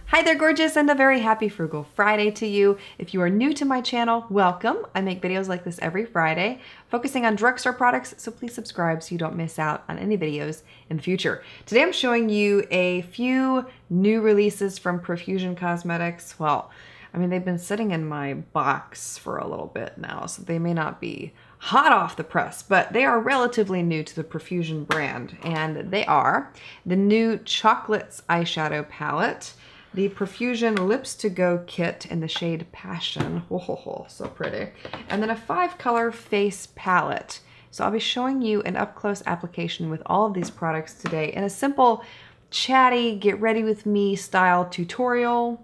Hi there, gorgeous, and a very happy Frugal Friday to you. If you are new to my channel, welcome. I make videos like this every Friday, focusing on drugstore products, so please subscribe so you don't miss out on any videos in the future. Today I'm showing you a few new releases from Profusion Cosmetics. Well, I mean, they've been sitting in my box for a little bit now, so they may not be hot off the press, but they are relatively new to the Profusion brand, and they are the new Chocolates eyeshadow palette, the Profusion Lips to Go kit in the shade Passion. Oh, so pretty. And then a 5-color face palette. So I'll be showing you an up-close application with all of these products today in a simple, chatty, get ready with me style tutorial.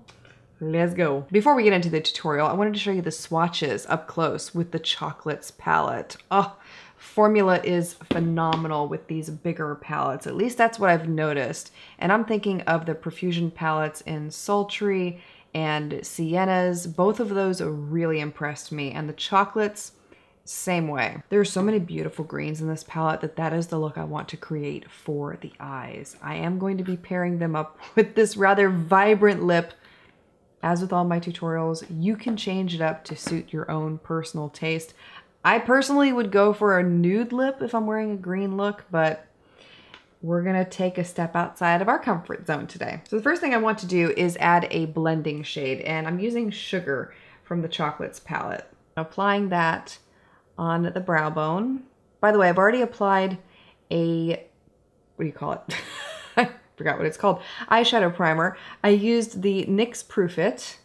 Let's go. Before we get into the tutorial, I wanted to show you the swatches up close with the Chocolates palette. Oh, formula is phenomenal with these bigger palettes. At least that's what I've noticed. And I'm thinking of the Profusion palettes in Sultry and Siennas. Both of those really impressed me. And the chocolates, same way. There are so many beautiful greens in this palette that is the look I want to create for the eyes. I am going to be pairing them up with this rather vibrant lip. As with all my tutorials, you can change it up to suit your own personal taste. I personally would go for a nude lip if I'm wearing a green look, but we're gonna take a step outside of our comfort zone today. So the first thing I want to do is add a blending shade, and I'm using Sugar from the Chocolates palette. Applying that on the brow bone. By the way, I've already applied a, what do you call it? I forgot what it's called. Eyeshadow primer. I used the NYX Proof It.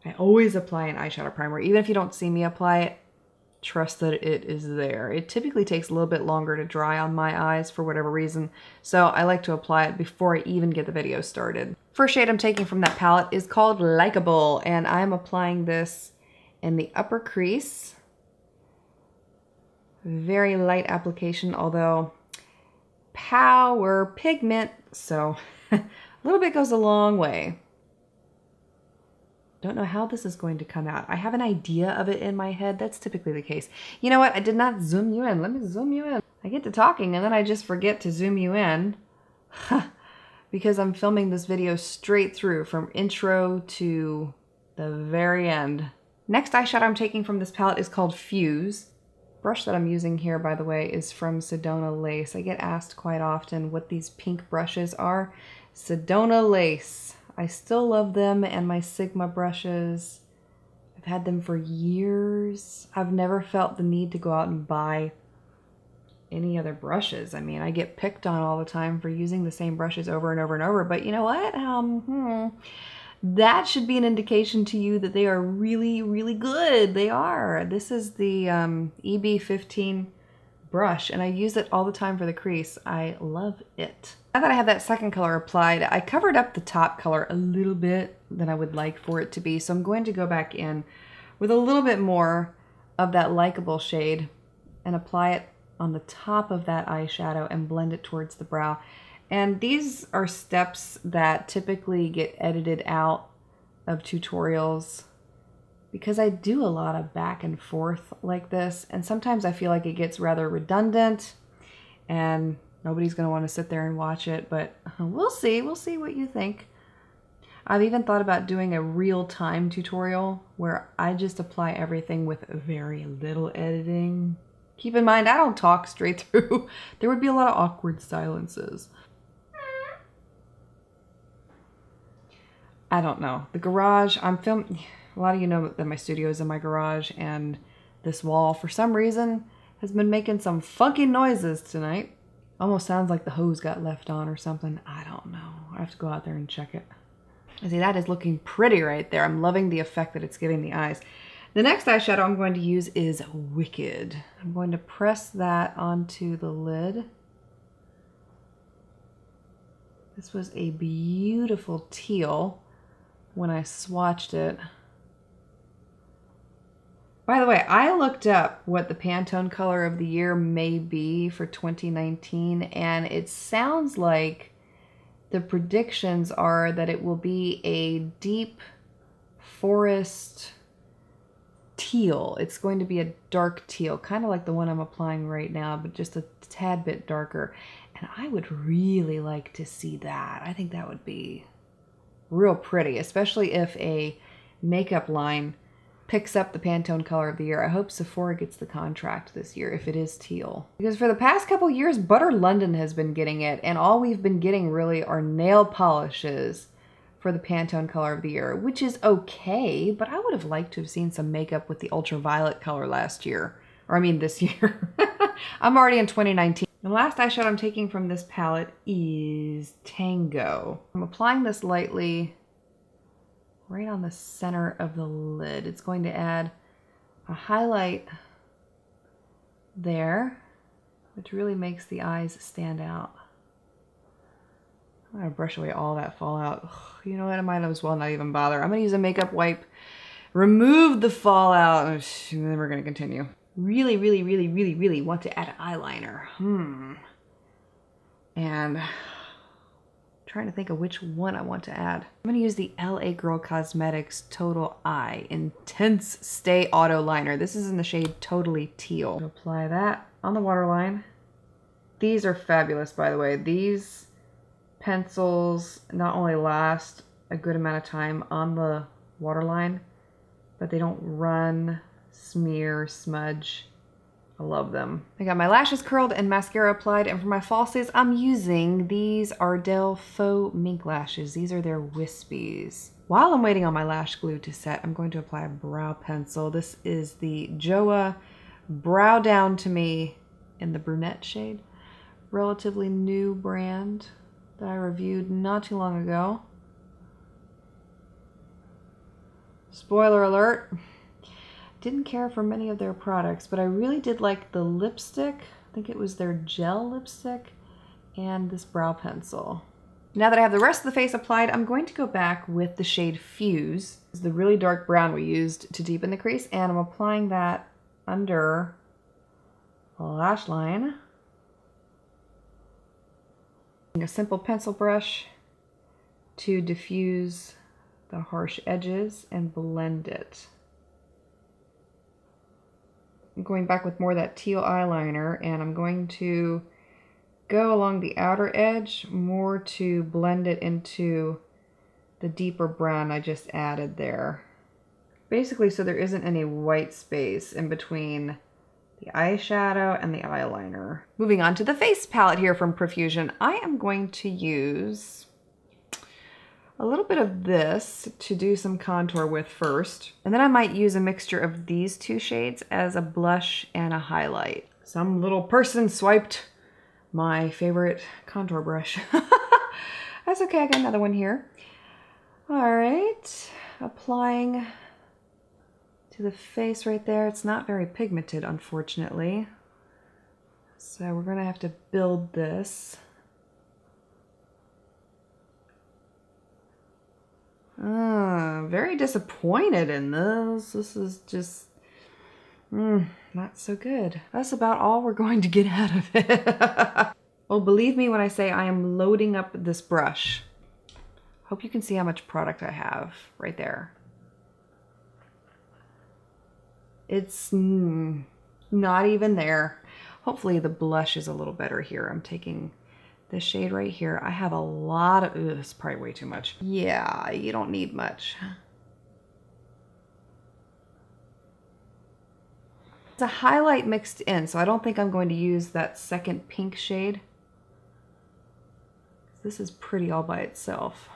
I always apply an eyeshadow primer. Even if you don't see me apply it, trust that it is there. It typically takes a little bit longer to dry on my eyes for whatever reason, so I like to apply it before I even get the video started. First shade I'm taking from that palette is called Likeable, and I'm applying this in the upper crease. Very light application, although power pigment, so a little bit goes a long way. Don't know how this is going to come out. I have an idea of it in my head. That's typically the case. You know what? I did not zoom you in. Let me zoom you in. I get to talking and then I just forget to zoom you in because I'm filming this video straight through from intro to the very end. Next eyeshadow I'm taking from this palette is called Fuse. The brush that I'm using here, by the way, is from Sedona Lace. I get asked quite often what these pink brushes are. Sedona Lace. I still love them and my Sigma brushes. I've had them for years. I've never felt the need to go out and buy any other brushes. I mean, I get picked on all the time for using the same brushes over and over and over, but you know what? That should be an indication to you that they are really, really good. They are. This is the EB15 brush, and I use it all the time for the crease. I love it. Now that I have that second color applied, I covered up the top color a little bit than I would like for it to be, so I'm going to go back in with a little bit more of that Likeable shade and apply it on the top of that eyeshadow and blend it towards the brow. And these are steps that typically get edited out of tutorials because I do a lot of back and forth like this, and sometimes I feel like it gets rather redundant and nobody's going to want to sit there and watch it, but we'll see. We'll see what you think. I've even thought about doing a real-time tutorial where I just apply everything with very little editing. Keep in mind, I don't talk straight through. There would be a lot of awkward silences. I don't know. The garage, I'm filming. A lot of you know that my studio is in my garage, and this wall, for some reason, has been making some funky noises tonight. Almost sounds like the hose got left on or something. I don't know. I have to go out there and check it. I see, that is looking pretty right there. I'm loving the effect that it's giving the eyes. The next eyeshadow I'm going to use is Wicked. I'm going to press that onto the lid. This was a beautiful teal when I swatched it. By the way, I looked up what the Pantone color of the year may be for 2019, and it sounds like the predictions are that it will be a deep forest teal. It's going to be a dark teal, kind of like the one I'm applying right now, but just a tad bit darker. And I would really like to see that. I think that would be real pretty, especially if a makeup line picks up the Pantone color of the year. I hope Sephora gets the contract this year if it is teal. Because for the past couple years, Butter London has been getting it, and all we've been getting really are nail polishes for the Pantone color of the year, which is okay, but I would have liked to have seen some makeup with the ultraviolet color last year. Or I mean this year. I'm already in 2019. The last eyeshadow I'm taking from this palette is Tango. I'm applying this lightly right on the center of the lid. It's going to add a highlight there, which really makes the eyes stand out. I'm gonna brush away all that fallout. Ugh, you know what, I might as well not even bother. I'm gonna use a makeup wipe, remove the fallout, and then we're gonna continue. Really, really, really, really, really want to add eyeliner. And I'm trying to think of which one I want to add. I'm gonna use the LA Girl Cosmetics Total Eye Intense Stay Auto Liner. This is in the shade Totally Teal. Apply that on the waterline. These are fabulous, by the way. These pencils not only last a good amount of time on the waterline, but they don't run, smear, smudge. I love them. I got my lashes curled and mascara applied, and for my falsies, I'm using these Ardell Faux Mink Lashes. These are their wispies. While I'm waiting on my lash glue to set, I'm going to apply a brow pencil. This is the Joa Brow Down to Me in the brunette shade. Relatively new brand that I reviewed not too long ago. Spoiler alert, didn't care for many of their products, but I really did like the lipstick. I think it was their gel lipstick and this brow pencil. Now that I have the rest of the face applied, I'm going to go back with the shade Fuse. It's the really dark brown we used to deepen the crease, and I'm applying that under the lash line. A simple pencil brush to diffuse the harsh edges and blend it. I'm going back with more of that teal eyeliner, and I'm going to go along the outer edge more to blend it into the deeper brown I just added there. Basically so there isn't any white space in between the eyeshadow and the eyeliner. Moving on to the face palette here from Profusion, I am going to use a little bit of this to do some contour with first, and then I might use a mixture of these two shades as a blush and a highlight. Some little person swiped my favorite contour brush. That's okay, I got another one here. All right, applying to the face right there. It's not very pigmented, unfortunately. So we're gonna have to build this. Very disappointed in this. This is just not so good. That's about all we're going to get out of it. Well, believe me when I say I am loading up this brush. Hope you can see how much product I have right there. It's not even there. Hopefully the blush is a little better here. I'm taking this shade right here. I have a lot of, it's probably way too much. Yeah, you don't need much. It's a highlight mixed in, so I don't think I'm going to use that second pink shade. This is pretty all by itself.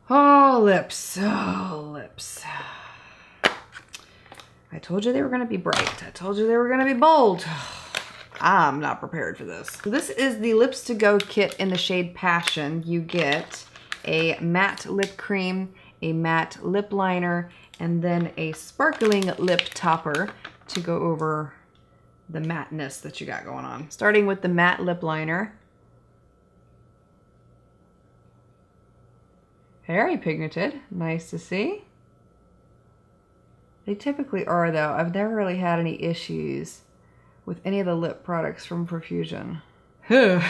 Oh, lips. Oh, lips. I told you they were going to be bright. I told you they were going to be bold. I'm not prepared for this. So this is the Lips to Go kit in the shade Passion. You get a matte lip cream, a matte lip liner, and then a sparkling lip topper to go over the matteness that you got going on. Starting with the matte lip liner. Very pigmented, nice to see. They typically are though. I've never really had any issues with any of the lip products from Profusion. And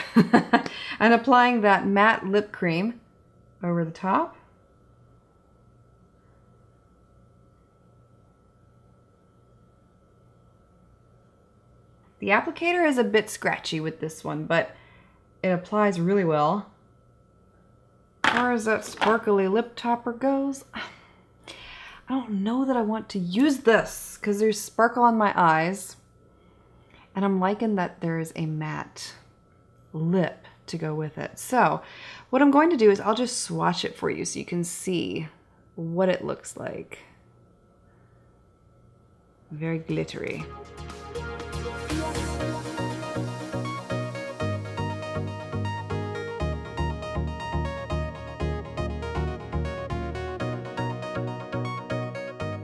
applying that matte lip cream over the top. The applicator is a bit scratchy with this one, but it applies really well. As far as that sparkly lip topper goes, I don't know that I want to use this because there's sparkle on my eyes. And I'm liking that there is a matte lip to go with it. So what I'm going to do is I'll just swatch it for you so you can see what it looks like. Very glittery.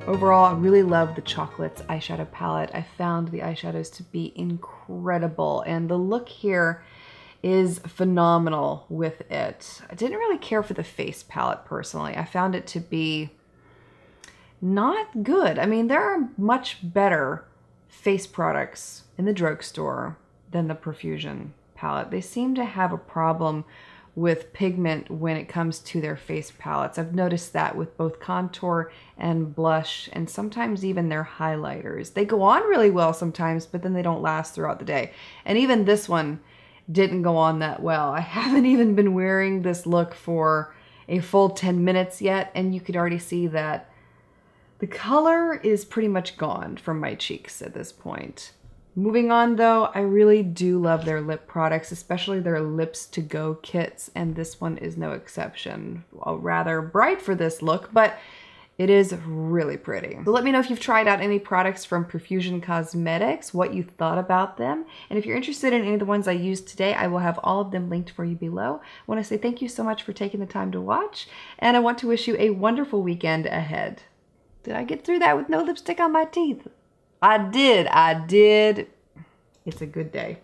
Overall, I really love the Chocolates eyeshadow palette. I found the eyeshadows to be incredible, and the look here is phenomenal with it. I didn't really care for the face palette personally. I found it to be not good. I mean, there are much better face products in the drugstore than the Profusion palette. They seem to have a problem with pigment when it comes to their face palettes. I've noticed that with both contour and blush, and sometimes even their highlighters. They go on really well sometimes, but then they don't last throughout the day. And even this one didn't go on that well. I haven't even been wearing this look for a full 10 minutes yet, and you could already see that the color is pretty much gone from my cheeks at this point. Moving on though, I really do love their lip products, especially their Lips to Go kits, and this one is no exception. Rather bright for this look, but it is really pretty. So let me know if you've tried out any products from Profusion Cosmetics, what you thought about them, and if you're interested in any of the ones I used today, I will have all of them linked for you below. I want to say thank you so much for taking the time to watch, and I want to wish you a wonderful weekend ahead. Did I get through that with no lipstick on my teeth? I did. It's a good day.